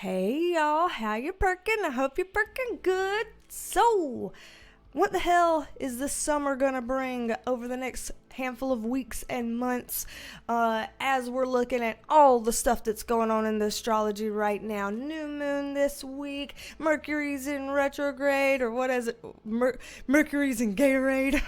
Hey y'all, how you perking? I hope you're perking good. So, what the hell is this summer gonna bring over the next handful of weeks and months as we're looking at all the stuff that's going on in the astrology right now? New moon this week, Mercury's in retrograde, or what is it? Mercury's in Gatorade,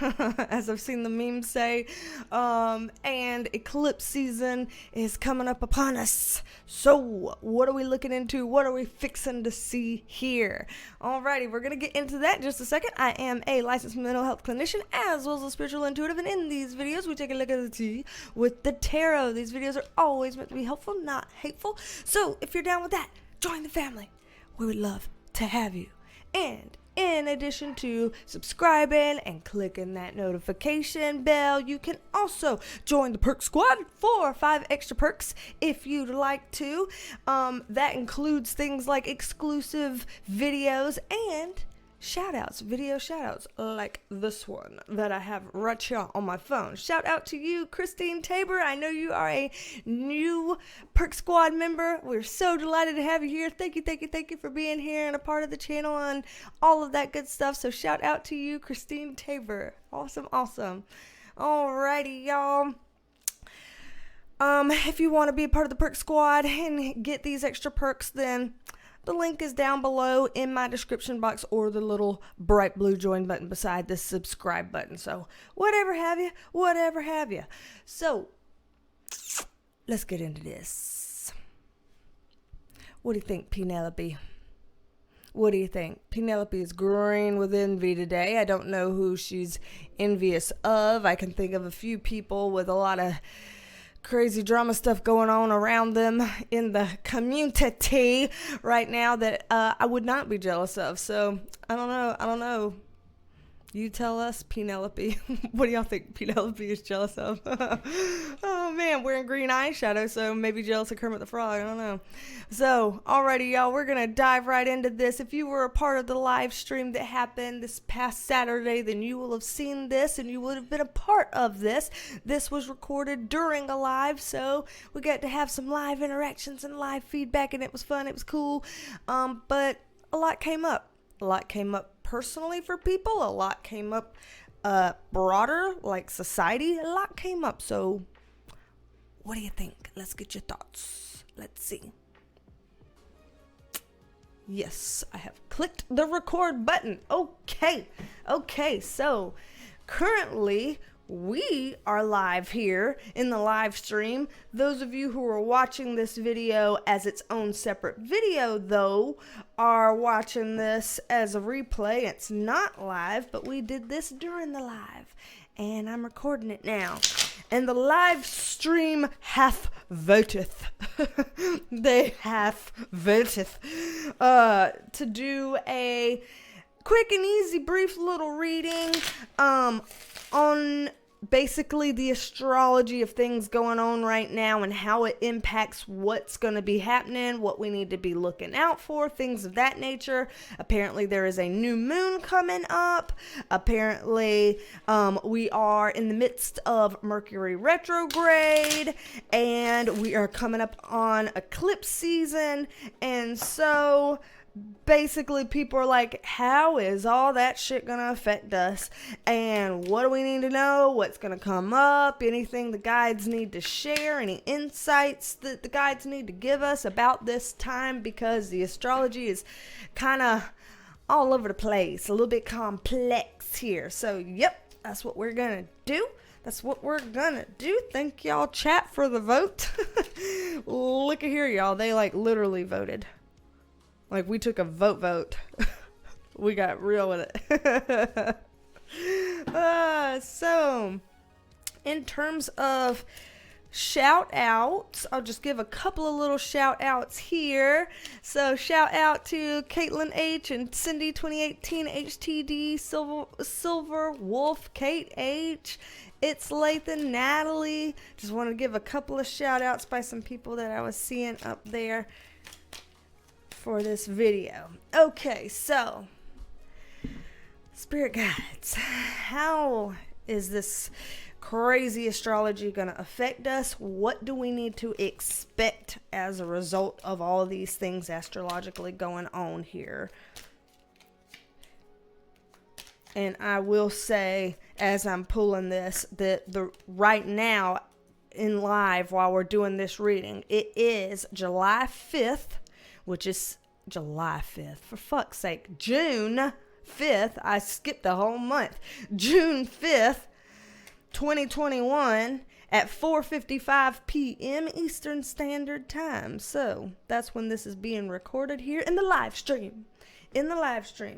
as I've seen the memes say, and eclipse season is coming up upon us. So what are we looking into? What are we fixing to see here? Alrighty, we're gonna get into that in just a second. I am a licensed mental health clinician as well as a spiritual intuitive, and in these videos we take a look at the tea with the tarot. These videos are always meant to be helpful, not hateful. So if you're down with that, join the family. We would love to have you. And in addition to subscribing and clicking that notification bell, you can also join the Perk Squad for 5 extra perks if you'd like to. That includes things like exclusive videos and shout-outs, video shout-outs like this one that I have right here on my phone. Shout out to you, Christine Tabor. I know you are a new Perk Squad member. We're so delighted to have you here. Thank you for being here and a part of the channel and all of that good stuff. So shout out to you, Christine Tabor. Awesome. Alrighty, y'all. If you want to be a part of the Perk Squad and get these extra perks, then the link is down below in my description box, or the little bright blue join button beside the subscribe button. So whatever have you. So let's get into this. What do you think, Penelope? What do you think? Penelope is green with envy today. I don't know who she's envious of. I can think of a few people with a lot of crazy drama stuff going on around them in the community right now that I would not be jealous of. So I don't know. You tell us, Penelope. What do y'all think Penelope is jealous of? Oh man, wearing green eyeshadow, so maybe jealous of Kermit the Frog. I don't know. So, alrighty, y'all, we're gonna dive right into this. If you were a part of the live stream that happened this past Saturday, then you will have seen this and you would have been a part of this. This was recorded during a live, so we got to have some live interactions and live feedback, and it was fun. It was cool. But a lot came up. Personally for people, a lot came up broader, like society, a lot came up. So what do you think? Let's get your thoughts. Let's see. Yes, I have clicked the record button. Okay, so currently we are live here in the live stream. Those of you who are watching this video as its own separate video, though, are watching this as a replay. It's not live, but we did this during the live, and I'm recording it now. And the live stream hath voteth. They have voteth to do a quick and easy, brief little reading on basically the astrology of things going on right now and how it impacts what's going to be happening, what we need to be looking out for, things of that nature. Apparently there is a new moon coming up. Apparently we are in the midst of Mercury retrograde, and we are coming up on eclipse season. And so basically people are like, how is all that shit gonna affect us, and what do we need to know, what's gonna come up, anything the guides need to share, any insights that the guides need to give us about this time, because the astrology is kind of all over the place, a little bit complex here. So yep, that's what we're gonna do. Thank y'all, chat, for the vote. Look at here, y'all, they like literally voted. Like, we took a vote. We got real with it. So, in terms of shout outs, I'll just give a couple of little shout outs here. So, shout out to Caitlin H and Cindy 2018 HTD, Silver Wolf, Kate H, It's Lathan, Natalie. Just want to give a couple of shout outs by some people that I was seeing up there for this video. Okay, so spirit guides, how is this crazy astrology going to affect us? What do we need to expect as a result of all of these things astrologically going on here? And I will say, as I'm pulling this, that right now in live while we're doing this reading, it is July 5th, which is July 5th, for fuck's sake, June 5th. I skipped the whole month. June 5th, 2021 at 4:55 p.m. Eastern Standard Time. So that's when this is being recorded here in the live stream.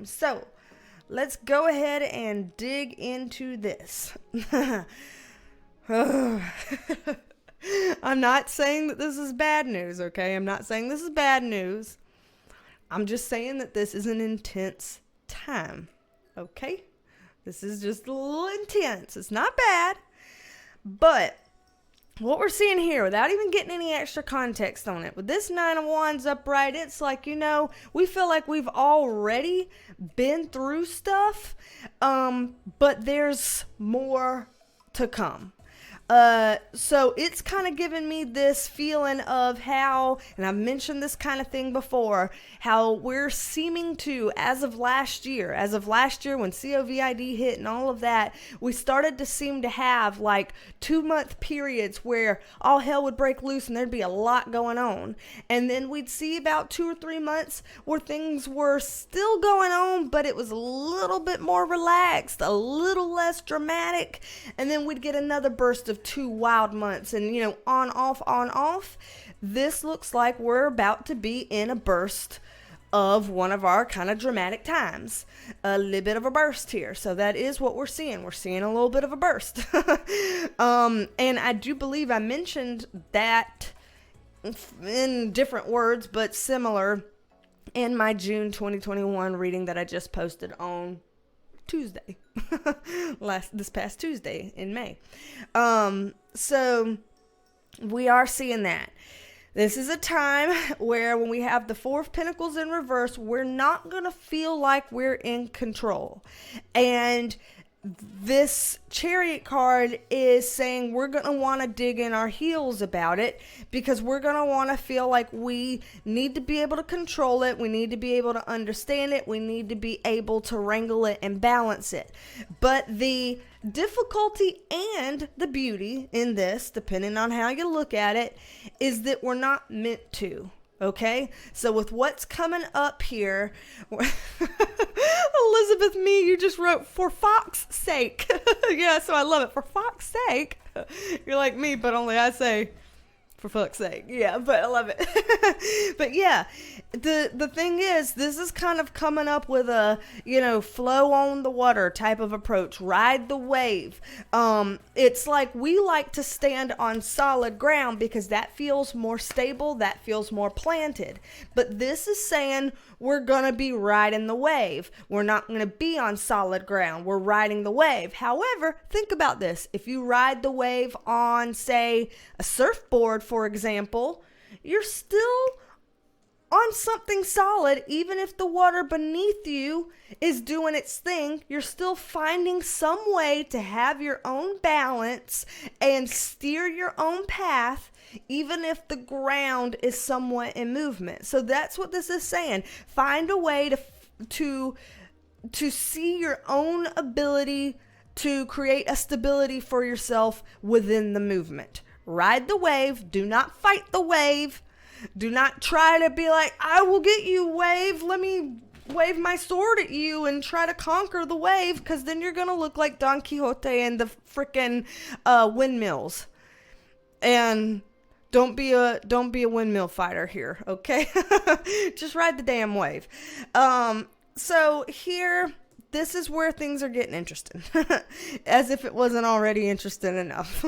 So let's go ahead and dig into this. I'm not saying that this is bad news, okay? I'm not saying this is bad news. I'm just saying that this is an intense time, okay? This is just a little intense. It's not bad, but what we're seeing here, without even getting any extra context on it, with this Nine of Wands upright, it's like, we feel like we've already been through stuff, but there's more to come. So it's kind of giving me this feeling of how, and I've mentioned this kind of thing before, how we're seeming to, as of last year when COVID hit and all of that, we started to seem to have like 2-month periods where all hell would break loose and there'd be a lot going on. And then we'd see about 2 or 3 months where things were still going on, but it was a little bit more relaxed, a little less dramatic. And then we'd get another burst of 2 wild months and, on, off. This looks like we're about to be in a burst of one of our kind of dramatic times. A little bit of a burst here. So that is what we're seeing. We're seeing a little bit of a burst. And I do believe I mentioned that in different words, but similar, in my June 2021 reading that I just posted on Tuesday, this past Tuesday in May. So we are seeing that. This is a time where when we have the Four of Pentacles in reverse, we're not going to feel like we're in control. And this Chariot card is saying we're going to want to dig in our heels about it, because we're going to want to feel like we need to be able to control it. We need to be able to understand it. We need to be able to wrangle it and balance it. But the difficulty and the beauty in this, depending on how you look at it, is that we're not meant to. Okay, so with what's coming up here, Elizabeth, you just wrote, for fuck's sake. Yeah, so I love it. For fuck's sake. You're like me, but only I say, for fuck's sake. Yeah, but I love it. But yeah, the thing is, this is kind of coming up with a, flow on the water type of approach. Ride the wave. It's like we like to stand on solid ground because that feels more stable. That feels more planted. But this is saying we're going to be riding the wave. We're not going to be on solid ground. We're riding the wave. However, think about this. If you ride the wave on, say, a surfboard, for example, you're still on something solid. Even if the water beneath you is doing its thing, you're still finding some way to have your own balance and steer your own path, even if the ground is somewhat in movement. So that's what this is saying. Find a way to see your own ability to create a stability for yourself within the movement. Ride the wave. Do not fight the wave. Do not try to be like, I will get you, wave. Let me wave my sword at you and try to conquer the wave, because then you're going to look like Don Quixote and the freaking windmills. And don't be a windmill fighter here, okay? Just ride the damn wave. So here, this is where things are getting interesting. As if it wasn't already interesting enough.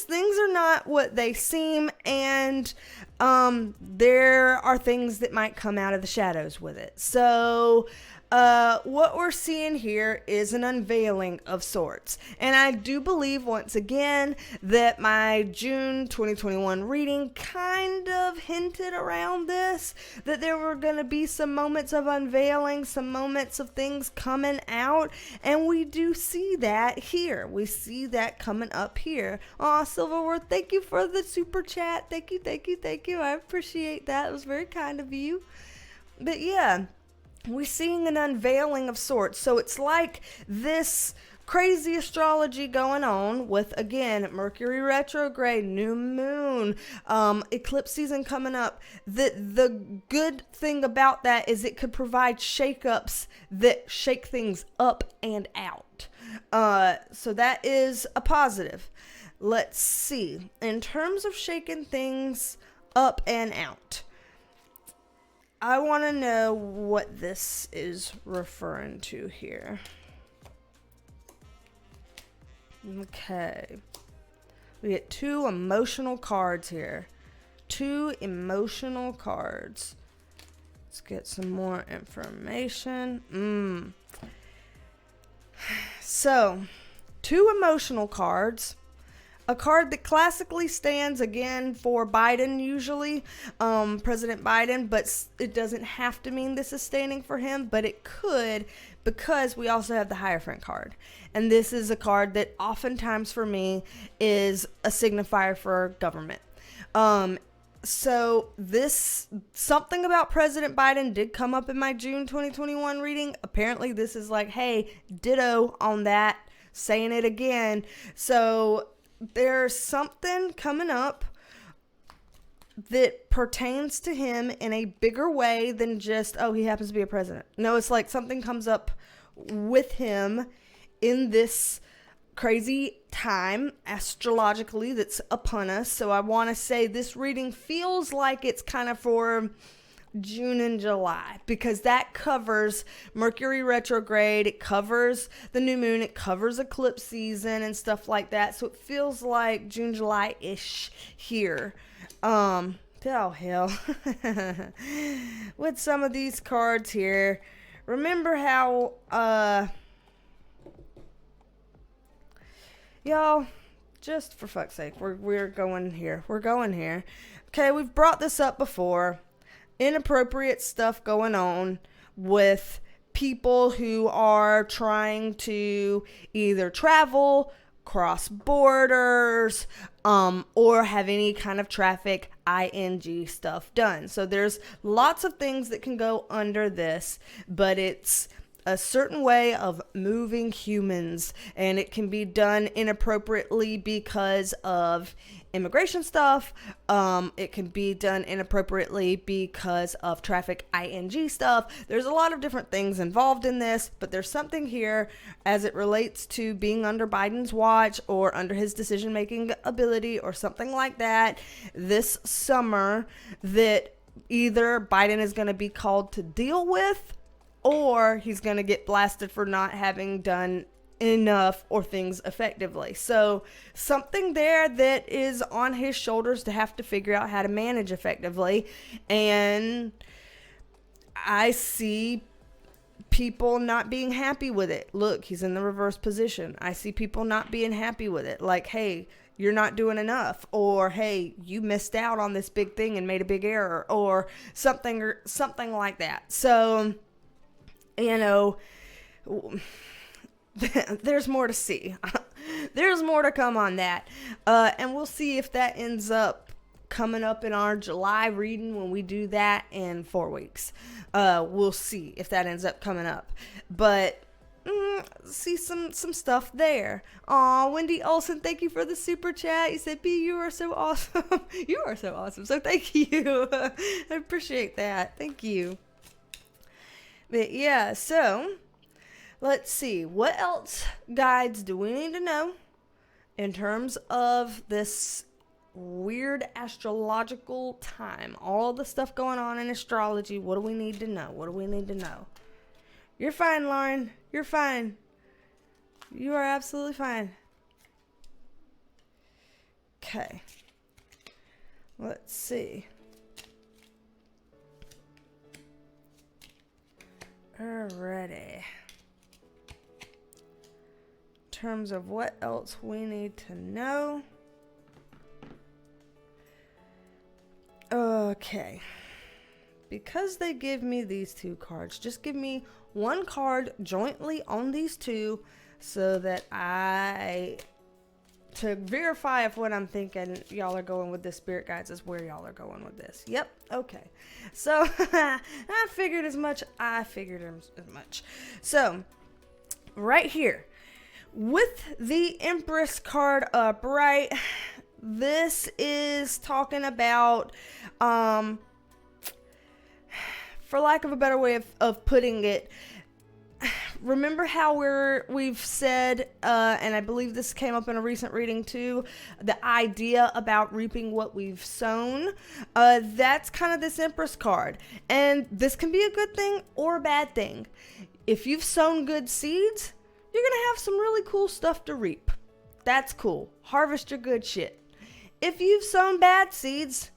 Things are not what they seem, and there are things that might come out of the shadows with it. So what we're seeing here is an unveiling of sorts. And I do believe, once again, that my June 2021 reading kind of hinted around this, that there were going to be some moments of unveiling, some moments of things coming out, and we do see that here. We see that coming up here. Aw, Silverworth, thank you for the super chat. Thank you, thank you, thank you. I appreciate that. It was very kind of you. But yeah, we're seeing an unveiling of sorts. So it's like this crazy astrology going on with, again, Mercury retrograde, new moon, eclipse season coming up. The good thing about that is it could provide shakeups that shake things up and out. So that is a positive. Let's see. In terms of shaking things up and out, I want to know what this is referring to here. Okay. We get 2 emotional cards here. 2 emotional cards. Let's get some more information. So, 2 emotional cards. A card that classically stands, again, for Biden usually, President Biden, but it doesn't have to mean this is standing for him, but it could, because we also have the Hierophant card. And this is a card that oftentimes for me is a signifier for government. So this, something about President Biden did come up in my June 2021 reading. Apparently this is like, hey, ditto on that, saying it again. So there's something coming up that pertains to him in a bigger way than just, oh, he happens to be a president. No, it's like something comes up with him in this crazy time astrologically that's upon us. So I want to say this reading feels like it's kind of for June and July, because that covers Mercury retrograde, it covers the new moon, it covers eclipse season and stuff like that. So it feels like June, July-ish here. Oh hell. With some of these cards here, remember how y'all, just for fuck's sake, we're going here. We're going here. Okay, we've brought this up before. Inappropriate stuff going on with people who are trying to either travel, cross borders, or have any kind of traffic ing stuff done. So there's lots of things that can go under this, but it's a certain way of moving humans, and it can be done inappropriately because of immigration stuff. It can be done inappropriately because of traffic ing stuff. There's a lot of different things involved in this, but there's something here as it relates to being under Biden's watch or under his decision-making ability or something like that this summer that either Biden is going to be called to deal with, or he's going to get blasted for not having done enough or things effectively. So something there that is on his shoulders to have to figure out how to manage effectively. And I see people not being happy with it. Look, he's in the reverse position. I see people not being happy with it. Like, hey, you're not doing enough, or hey, you missed out on this big thing and made a big error, or something like that. So, you know, there's more to see. There's more to come on that. And we'll see if that ends up coming up in our July reading when we do that in 4 weeks. We'll see if that ends up coming up. But see some stuff there. Aw, Wendy Olson, thank you for the super chat. You said, B, you are so awesome. You are so awesome. So thank you. I appreciate that. Thank you. But yeah, so let's see. What else guides do we need to know in terms of this weird astrological time? All the stuff going on in astrology. What do we need to know? What do we need to know? You're fine, Lauren. You're fine. You are absolutely fine. Okay. Let's see. Alrighty. In terms of what else we need to know. Okay. Because they give me these two cards, just give me one card jointly on these two so that to verify if what I'm thinking y'all are going with this, spirit guides, is where y'all are going with this. Yep, okay. So, I figured as much. So, right here, with the Empress card up, right, this is talking about, for lack of a better way of putting it, remember how we've said, and I believe this came up in a recent reading too, the idea about reaping what we've sown. That's kind of this Empress card. And this can be a good thing or a bad thing. If you've sown good seeds, you're going to have some really cool stuff to reap. That's cool. Harvest your good shit. If you've sown bad seeds,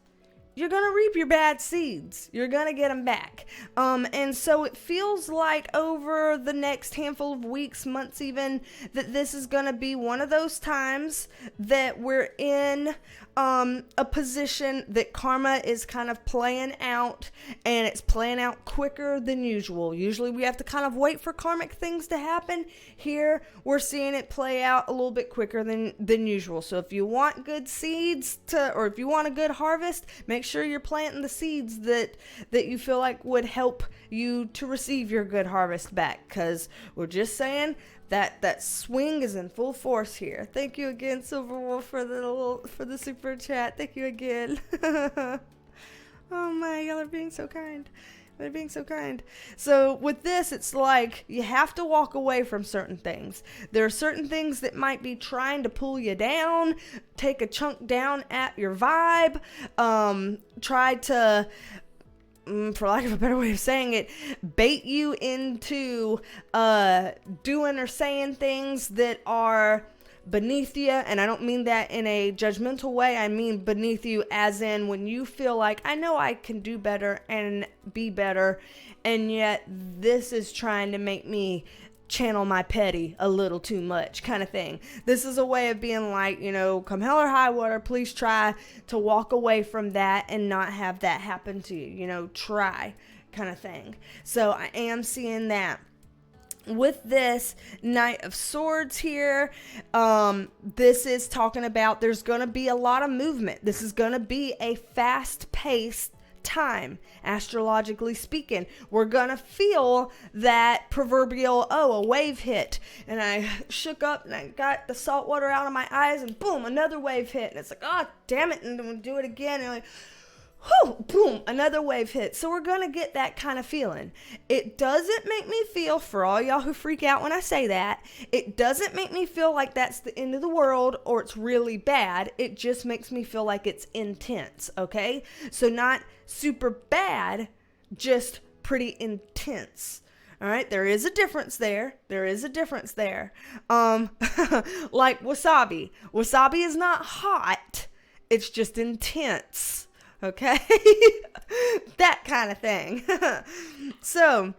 you're going to reap your bad seeds. You're going to get them back. And so it feels like over the next handful of weeks, months even, that this is going to be one of those times that we're in a position that karma is kind of playing out, and it's playing out quicker than usual. Usually we have to kind of wait for karmic things to happen. Here, we're seeing it play out a little bit quicker than usual. So if you want good seeds or if you want a good harvest, make sure you're planting the seeds that you feel like would help you to receive your good harvest back, because we're just saying that swing is in full force here. Thank you again, Silverwolf, for the super chat. Thank you again. Oh my, y'all are being so kind. They're being so kind. So with this, it's like you have to walk away from certain things. There are certain things that might be trying to pull you down, take a chunk down at your vibe, try to, for lack of a better way of saying it, bait you into doing or saying things that are beneath you. And I don't mean that in a judgmental way. I mean beneath you as in when you feel like, I know I can do better and be better, and yet this is trying to make me channel my petty a little too much, kind of thing. This is a way of being like, come hell or high water, please try to walk away from that and not have that happen to you. Try, kind of thing. So I am seeing that. With this Knight of Swords here, this is talking about there's going to be a lot of movement. This is going to be a fast-paced time, astrologically speaking. We're going to feel that proverbial, a wave hit. And I shook up and I got the salt water out of my eyes and boom, another wave hit. And it's like, oh, damn it. And then we'll do it again. And like, whew, boom, another wave hit. So we're going to get that kind of feeling. It doesn't make me feel, for all y'all who freak out when I say that, it doesn't make me feel like that's the end of the world or it's really bad. It just makes me feel like it's intense, okay? So not super bad, just pretty intense. All right, there is a difference there. Like wasabi. Wasabi is not hot. It's just intense. Okay? That kind of thing. So,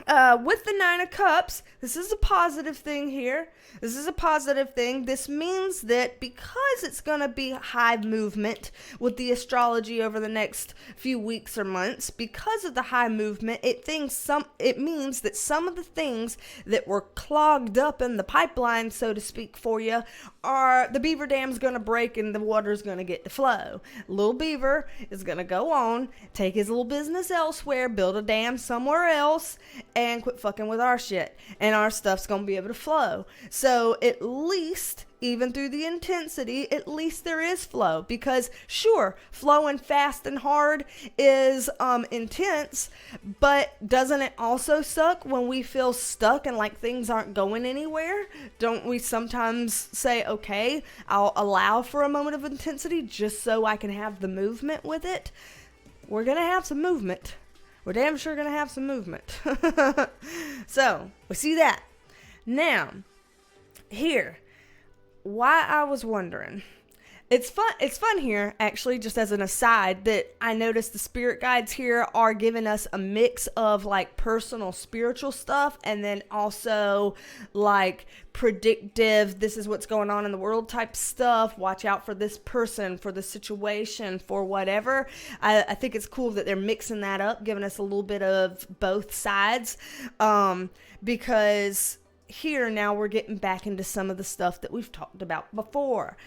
with the Nine of Cups, this is a positive thing here. This means that because it's going to be high movement with the astrology over the next few weeks or months, because of the high movement, it means that some of the things that were clogged up in the pipeline, so to speak, for you, are the beaver dam's going to break and the water's going to get to flow. Little beaver is going to go on, take his little business elsewhere, build a dam somewhere else, and quit fucking with our shit. And our stuff's going to be able to flow. So at least, even through the intensity, at least there is flow. Because sure, flowing fast and hard is intense, but doesn't it also suck when we feel stuck and like things aren't going anywhere? Don't we sometimes say, okay, I'll allow for a moment of intensity just so I can have the movement with it? We're going to have some movement. We're damn sure going to have some movement. So, we see that. Now, here, why I was wondering It's fun here, actually, just as an aside, that I noticed the spirit guides here are giving us a mix of like personal spiritual stuff and then also like predictive, this is what's going on in the world type stuff. Watch out for this person, for the situation, for whatever. I think it's cool that they're mixing that up, giving us a little bit of both sides, because here now we're getting back into some of the stuff that we've talked about before.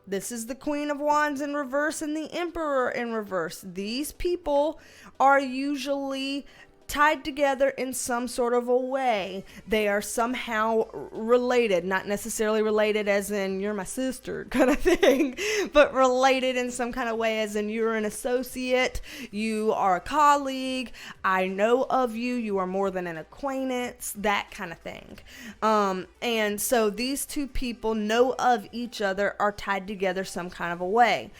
This is the Queen of Wands in reverse and the Emperor in reverse. These people are usually tied together in some sort of a way. They are somehow related, not necessarily related as in you're my sister kind of thing, but related in some kind of way as in you're an associate, you are a colleague, I know of you, you are more than an acquaintance, that kind of thing. And so these two people know of each other, are tied together some kind of a way.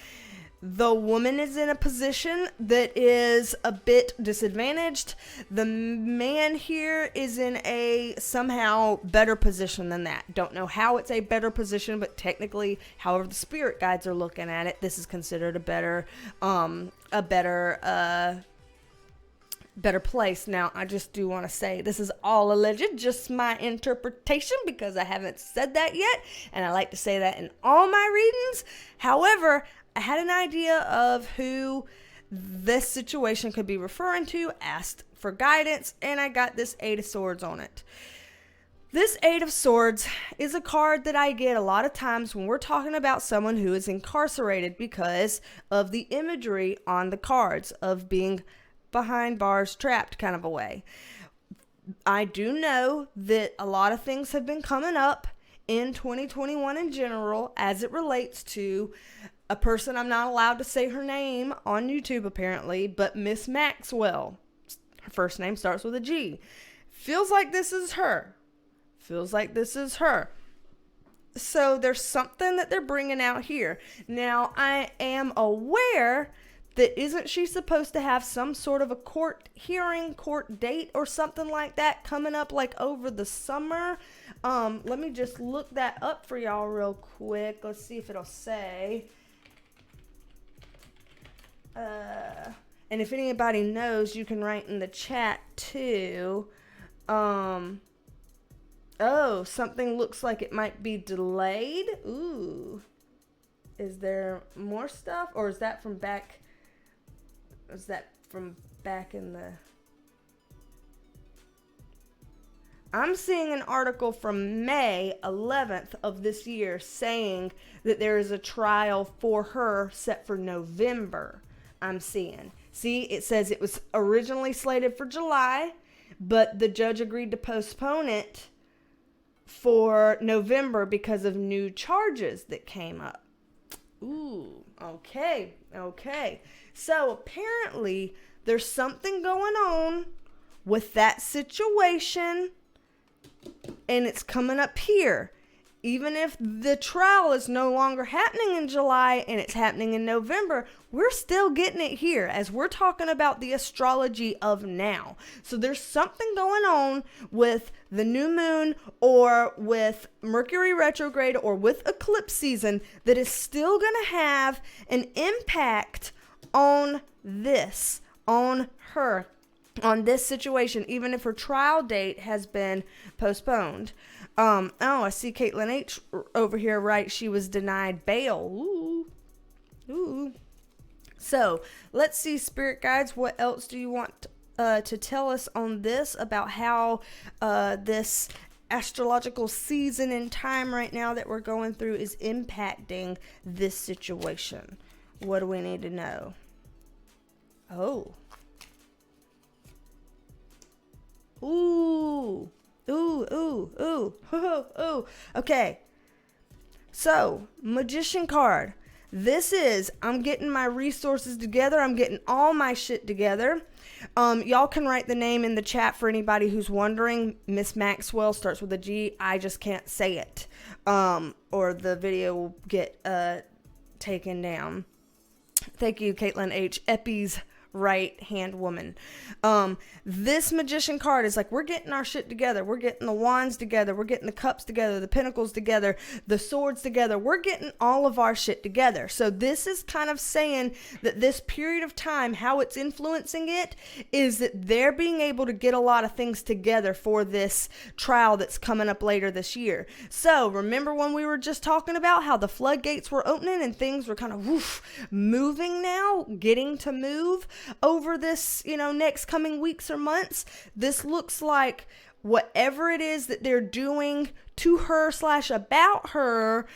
The woman is in a position that is a bit disadvantaged. The man here is in a somehow better position than that. Don't know how it's a better position, but technically, however the spirit guides are looking at it, this is considered a better place. Now, I just do want to say this is all alleged, just my interpretation, because I haven't said that yet, and I like to say that in all my readings. However, I had an idea of who this situation could be referring to, asked for guidance, and I got this Eight of Swords on it. This Eight of Swords is a card that I get a lot of times when we're talking about someone who is incarcerated because of the imagery on the cards of being behind bars, trapped kind of a way. I do know that a lot of things have been coming up in 2021 in general as it relates to a person, I'm not allowed to say her name on YouTube apparently, but Miss Maxwell. Her first name starts with a G. Feels like this is her. So there's something that they're bringing out here. Now, I am aware that isn't she supposed to have some sort of a court hearing, court date or something like that coming up like over the summer? Let me just look that up for y'all real quick. Let's see if it'll say. And if anybody knows, you can write in the chat too. Oh, something looks like it might be delayed. Ooh. Is there more stuff? Or is that from back? Is that from back in the... I'm seeing an article from May 11th of this year saying that there is a trial for her set for November. I'm seeing. See, it says it was originally slated for July, but the judge agreed to postpone it for November because of new charges that came up. Ooh, okay. So apparently there's something going on with that situation, and it's coming up here. Even if the trial is no longer happening in July and it's happening in November, we're still getting it here as we're talking about the astrology of now. So there's something going on with the new moon or with Mercury retrograde or with eclipse season that is still going to have an impact on this, on her, on this situation, even if her trial date has been postponed. I see Caitlin H over here write she was denied bail. Ooh. So let's see, spirit guides, what else do you want to tell us on this about how this astrological season and time right now that we're going through is impacting this situation? What do we need to know? Oh. Ooh. Okay. So, Magician card. This is, I'm getting my resources together. I'm getting all my shit together. Y'all can write the name in the chat for anybody who's wondering. Miss Maxwell starts with a G. I just can't say it. Or the video will get taken down. Thank you, Caitlin H. Epi's right hand woman. This Magician card is like, we're getting our shit together. We're getting the wands together. We're getting the cups together, the pentacles together, the swords together. We're getting all of our shit together. So this is kind of saying that this period of time, how it's influencing it is that they're being able to get a lot of things together for this trial that's coming up later this year. So remember when we were just talking about how the floodgates were opening and things were kind of moving now, getting to move over this, next coming weeks or months. This looks like whatever it is that they're doing to her / about her,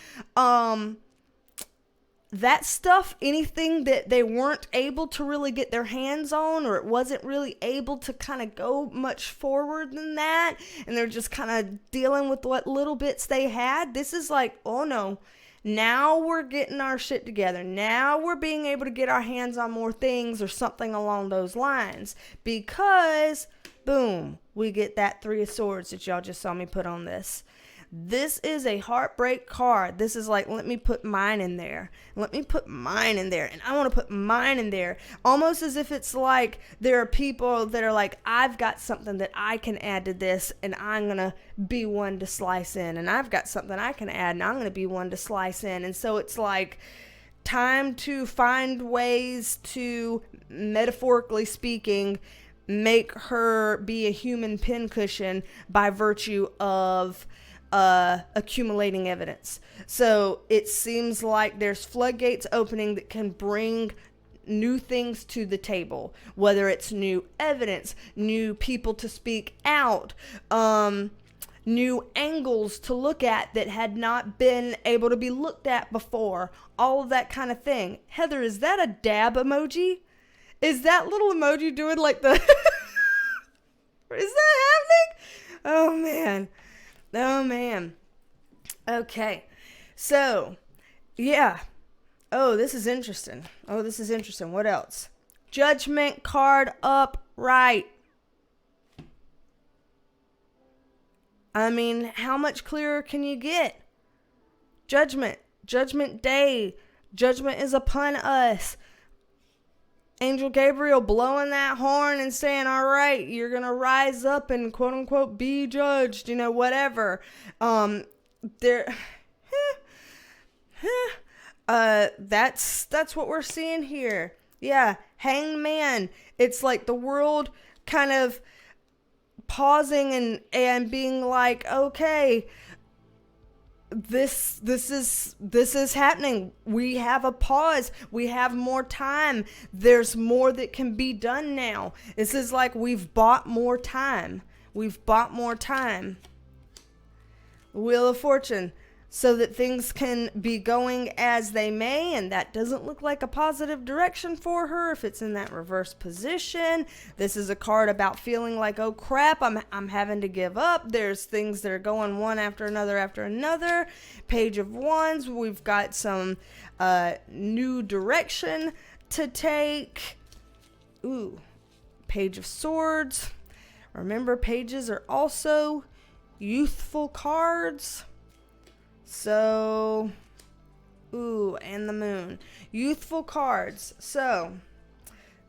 that stuff, anything that they weren't able to really get their hands on, or it wasn't really able to kind of go much forward than that, and they're just kind of dealing with what little bits they had. This is like, oh no, now we're getting our shit together. Now we're being able to get our hands on more things or something along those lines, because boom, we get that 3 of Swords that y'all just saw me put on this. This is a heartbreak card. This is like, let me put mine in there. Let me put mine in there. And I want to put mine in there. Almost as if it's like there are people that are like, I've got something that I can add to this, and I'm going to be one to slice in. And I've got something I can add, and I'm going to be one to slice in. And so it's like time to find ways to, metaphorically speaking, make her be a human pincushion by virtue of accumulating evidence. So it seems like there's floodgates opening that can bring new things to the table, whether it's new evidence, new people to speak out, new angles to look at that had not been able to be looked at before, all of that kind of thing. Heather, is that a dab emoji? Is that little emoji doing like the... Is that happening? Oh man. Oh man. Okay. So, yeah. Oh, this is interesting. What else? Judgment card upright. I mean, how much clearer can you get? Judgment day. Judgment is upon us. Angel Gabriel blowing that horn and saying, all right, you're going to rise up and quote unquote be judged, whatever. That's what we're seeing here. Yeah. Hanged Man. It's like the world kind of pausing and being like, okay, this is happening. We have a pause. We have more time. There's more that can be done now. This is like we've bought more time. Wheel of Fortune. So that things can be going as they may, and that doesn't look like a positive direction for her if it's in that reverse position. This is a card about feeling like, oh crap, I'm having to give up. There's things that are going one after another. Page of Wands, we've got some new direction to take. Ooh, Page of Swords. Remember, pages are also youthful cards. So, and the Moon. Youthful cards. So,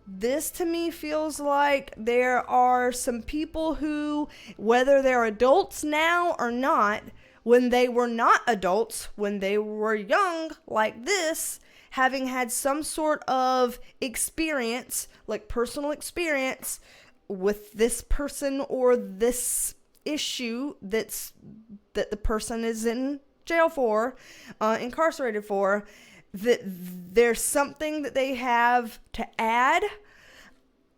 this to me feels like there are some people who, whether they're adults now or not, when they were not adults, when they were young like this, having had some sort of experience, like personal experience with this person or this issue that the person is in jail for, incarcerated for, that there's something that they have to add.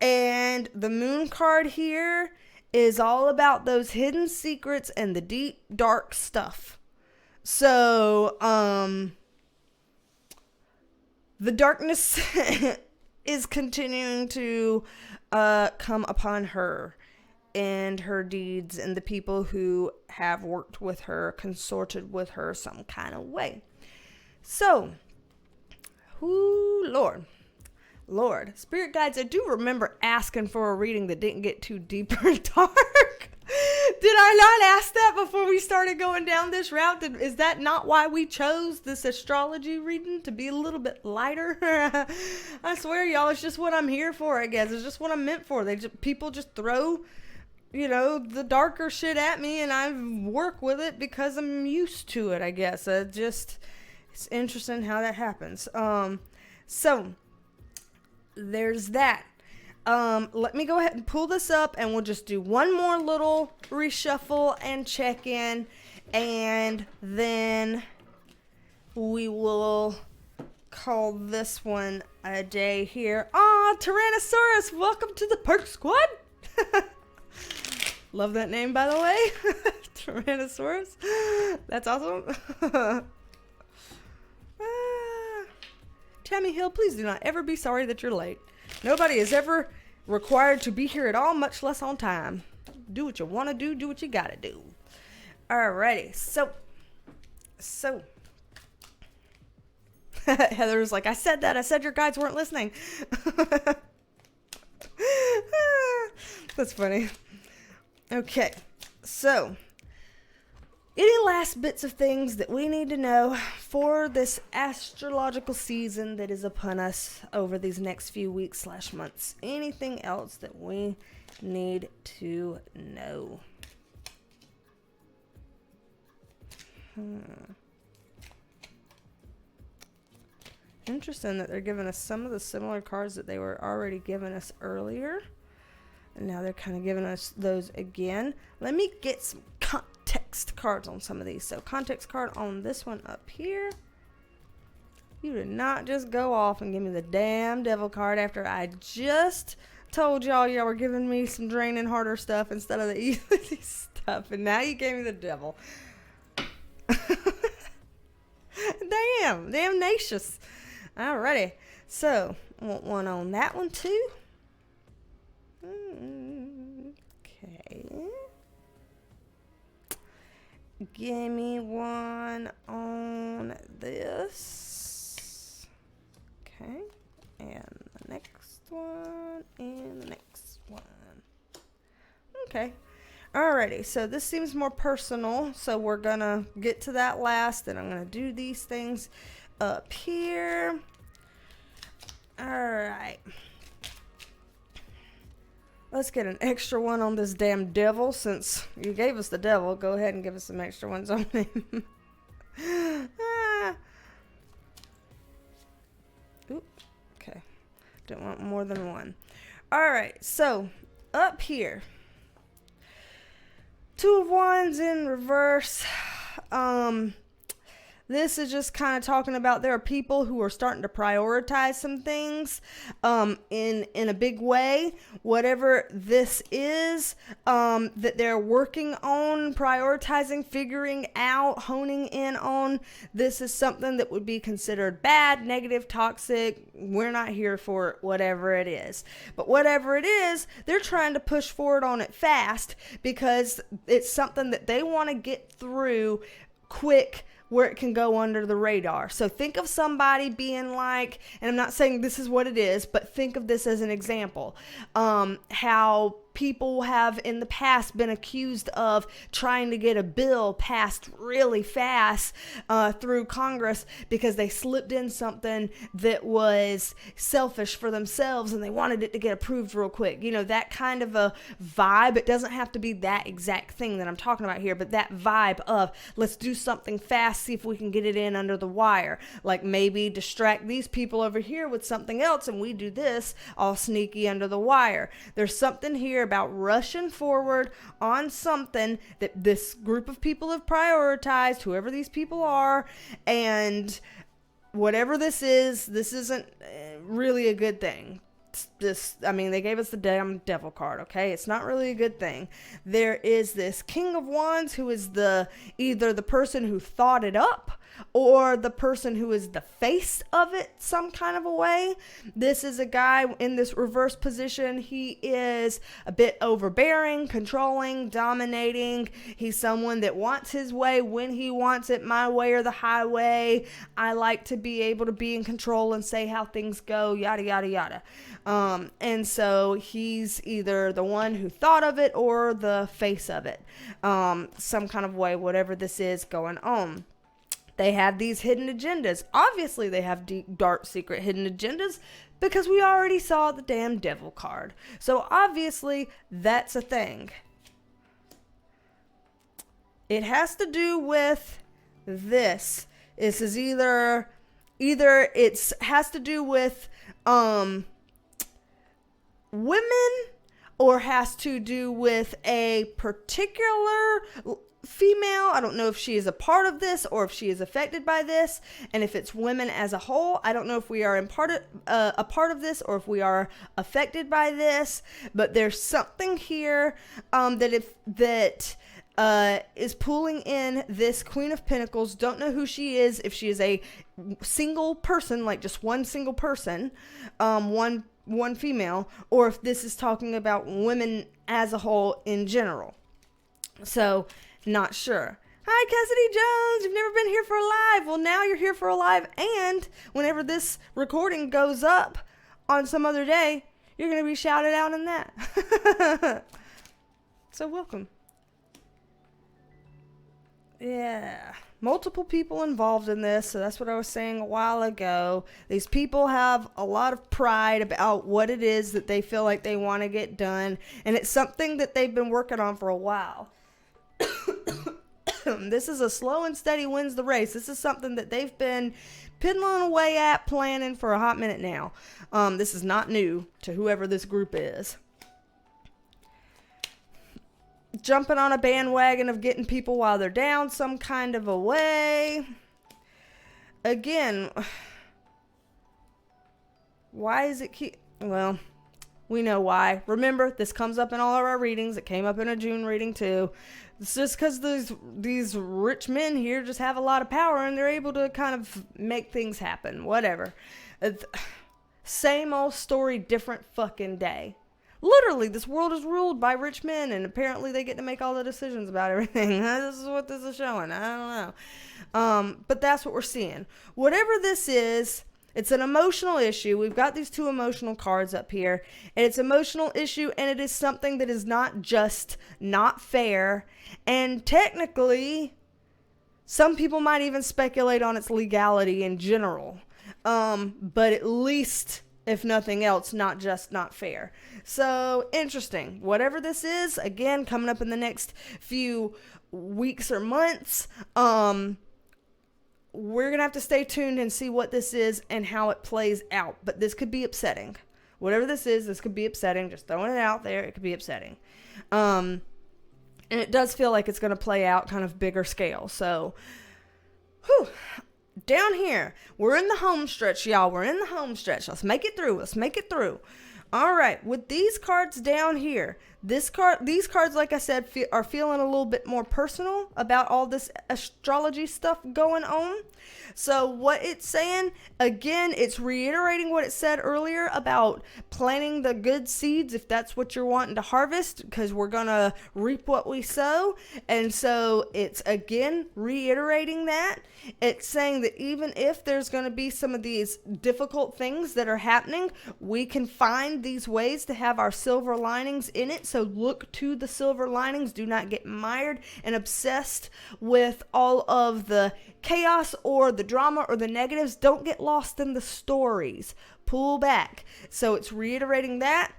And the Moon card here is all about those hidden secrets and the deep, dark stuff. So, the darkness is continuing to come upon her and her deeds and the people who have worked with her, consorted with her some kind of way. So, Lord, Spirit guides, I do remember asking for a reading that didn't get too deep or dark. Did I not ask that before we started going down this route? Is that not why we chose this astrology reading, to be a little bit lighter? I swear, y'all, it's just what I'm here for, I guess. It's just what I'm meant for. People just throw, the darker shit at me, and I work with it because I'm used to it, I guess. It's interesting how that happens. So there's that. Let me go ahead and pull this up, and we'll just do one more little reshuffle and check in, and then we will call this one a day here. Tyrannosaurus, welcome to the Perk Squad. Love that name, by the way. Tyrannosaurus. That's awesome. Tammy Hill, please do not ever be sorry that you're late. Nobody is ever required to be here at all, much less on time. Do what you want to do what you gotta do. Alrighty, so Heather's like, I said your guides weren't listening. That's funny. Okay, so any last bits of things that we need to know for this astrological season that is upon us over these next few weeks / months? Anything else that we need to know? Interesting that they're giving us some of the similar cards that they were already giving us earlier. And now they're kind of giving us those again. Let me get some context cards on some of these. So context card on this one up here. You did not just go off and give me the damn devil card after I just told y'all were giving me some draining harder stuff instead of the easy stuff. And now you gave me the devil. Damn nacious. Alrighty. So, I want one on that one too. Okay. Give me one on this. Okay. And the next one. And the next one. Okay. Alrighty. So this seems more personal. So we're going to get to that last. And I'm going to do these things up here. Alright. Let's get an extra one on this damn devil. Since you gave us the devil, go ahead and give us some extra ones on him. Oop. Okay. Don't want more than one. Alright, so up here. 2 of Wands in reverse. This is just kind of talking about there are people who are starting to prioritize some things in a big way. Whatever this is that they're working on, prioritizing, figuring out, honing in on. This is something that would be considered bad, negative, toxic. We're not here for it, whatever it is. But whatever it is, they're trying to push forward on it fast because it's something that they want to get through quick, where it can go under the radar. So think of somebody being like, and I'm not saying this is what it is, but think of this as an example. How people have in the past been accused of trying to get a bill passed really fast through Congress because they slipped in something that was selfish for themselves and they wanted it to get approved real quick. You know, that kind of a vibe. It doesn't have to be that exact thing that I'm talking about here, but that vibe of let's do something fast, see if we can get it in under the wire. Like maybe distract these people over here with something else and we do this all sneaky under the wire. There's something here about rushing forward on something that this group of people have prioritized, whoever these people are, and whatever this isn't really a good thing. They gave us the damn devil card, okay? It's not really a good thing. There is this King of Wands who is either the person who thought it up or the person who is the face of it some kind of a way. This is a guy in this reverse position. He is a bit overbearing, controlling, dominating. He's someone that wants his way when he wants it, my way or the highway. I like to be able to be in control and say how things go, yada, yada, yada. And so he's either the one who thought of it or the face of it, some kind of way, whatever this is going on. They have these hidden agendas. Obviously, they have deep, dark, secret hidden agendas because we already saw the damn devil card. So obviously, that's a thing. It has to do with this. This is either it has to do with women, or has to do with a particular female. I don't know if she is a part of this or if she is affected by this. And if it's women as a whole, I don't know if we are a part of this or if we are affected by this. But there's something here that is pulling in this Queen of Pentacles. Don't know who she is. If she is a single person, like just one single person, one female, or if this is talking about women as a whole in general. So, not sure. Hi, Cassidy Jones. You've never been here for a live. Well, now you're here for a live, and whenever this recording goes up on some other day, you're going to be shouted out in that. So, welcome. Yeah. Multiple people involved in this, so that's what I was saying a while ago. These people have a lot of pride about what it is that they feel like they want to get done, and it's something that they've been working on for a while. This is a slow and steady wins the race. This is something that they've been piddling away at, planning for a hot minute now. This is not new to whoever this group is. Jumping on a bandwagon of getting people while they're down some kind of a way. Again, why is it well, we know why. Remember, this comes up in all of our readings. It came up in a June reading too. It's just because these rich men here just have a lot of power and they're able to kind of make things happen. Whatever. Same old story, different fucking day. Literally, this world is ruled by rich men, and apparently they get to make all the decisions about everything. This is what this is showing. I don't know. But that's what we're seeing. Whatever this is, it's an emotional issue. We've got these two emotional cards up here, and it's an emotional issue, and it is something that is not just, not fair, and technically, some people might even speculate on its legality in general. But at least, if nothing else, not just not fair. So, interesting. Whatever this is, again, coming up in the next few weeks or months, we're going to have to stay tuned and see what this is and how it plays out. But this could be upsetting. Whatever this is, this could be upsetting. Just throwing it out there, it could be upsetting. And it does feel like it's going to play out kind of bigger scale. So, whew. Down here, we're in the home stretch, y'all. We're in the home stretch. Let's make it through. Let's make it through. All right. With these cards down here, these cards, like I said, are feeling a little bit more personal about all this astrology stuff going on. So what it's saying, again, it's reiterating what it said earlier about planting the good seeds if that's what you're wanting to harvest, because we're going to reap what we sow. And so it's, again, reiterating that. It's saying that even if there's going to be some of these difficult things that are happening, we can find these ways to have our silver linings in it. So look to the silver linings. Do not get mired and obsessed with all of the chaos or the drama or the negatives. Don't get lost in the stories. Pull back. So it's reiterating that.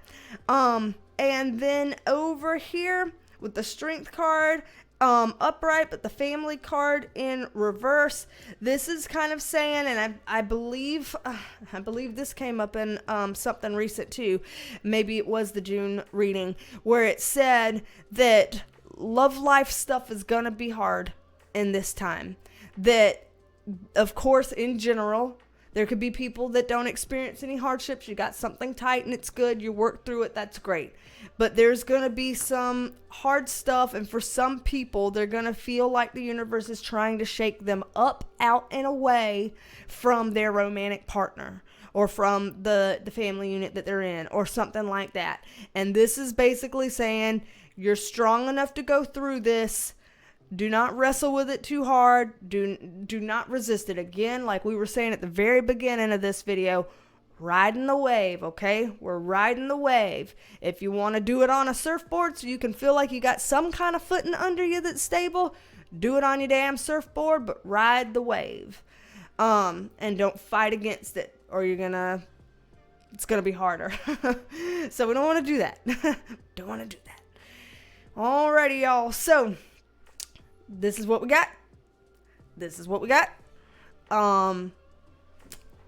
And then over here with the strength card, upright, but the family card in reverse. This is kind of saying, and I believe this came up in something recent too. Maybe it was the June reading where it said that love life stuff is gonna be hard in this time. That, of course, in general, There could be people that don't experience any hardships. You got something tight and it's good. You work through it. That's great. But there's going to be some hard stuff. And for some people, they're going to feel like the universe is trying to shake them up, out, and away from their romantic partner or from the family unit that they're in or something like that. And this is basically saying you're strong enough to go through this. Do not wrestle with it too hard. Do not resist it. Again, like we were saying at the very beginning of this video, riding the wave, okay? We're riding the wave. If you want to do it on a surfboard so you can feel like you got some kind of footing under you that's stable, do it on your damn surfboard, but ride the wave. And don't fight against it or it's gonna be harder. So we don't want to do that. Don't want to do that. Alrighty, y'all. So this is what we got.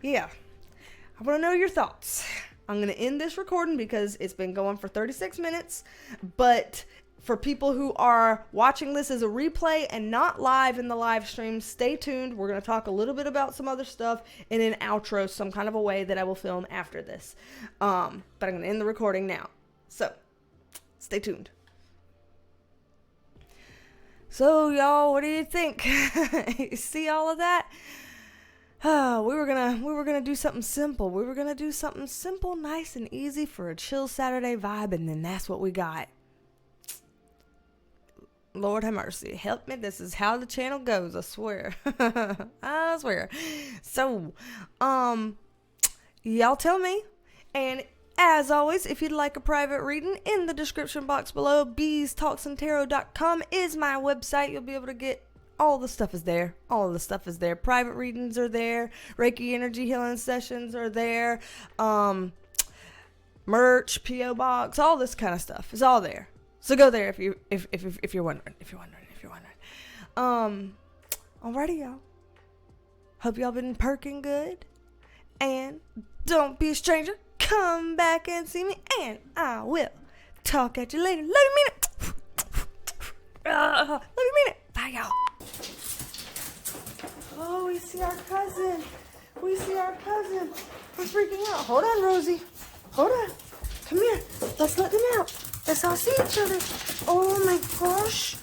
Yeah. I want to know your thoughts. I'm going to end this recording because it's been going for 36 minutes. But for people who are watching this as a replay and not live in the live stream, stay tuned. We're going to talk a little bit about some other stuff in an outro, some kind of a way that I will film after this. But I'm going to end the recording now. So, stay tuned. So, y'all, what do you think? You see all of that? We were gonna do something simple. We were gonna do something simple, nice and easy for a chill Saturday vibe, and then that's what we got. Lord have mercy. Help me. This is how the channel goes, I swear. I swear. So, y'all tell me. And as always, if you'd like a private reading, in the description box below, BeasTalksAndTarot.com is my website. You'll be able to get all the stuff is there. All of the stuff is there. Private readings are there. Reiki energy healing sessions are there. Merch, PO box, all this kind of stuff is all there. So go there if you're wondering. Alrighty, y'all. Hope y'all been perking good. And don't be a stranger. Come back and see me, and I will talk at you later. Love you, mean it. Love you, mean it. Bye, y'all. Oh, we see our cousin. We're freaking out. Hold on, Rosie. Hold on. Come here. Let's let them out. Let's all see each other. Oh, my gosh.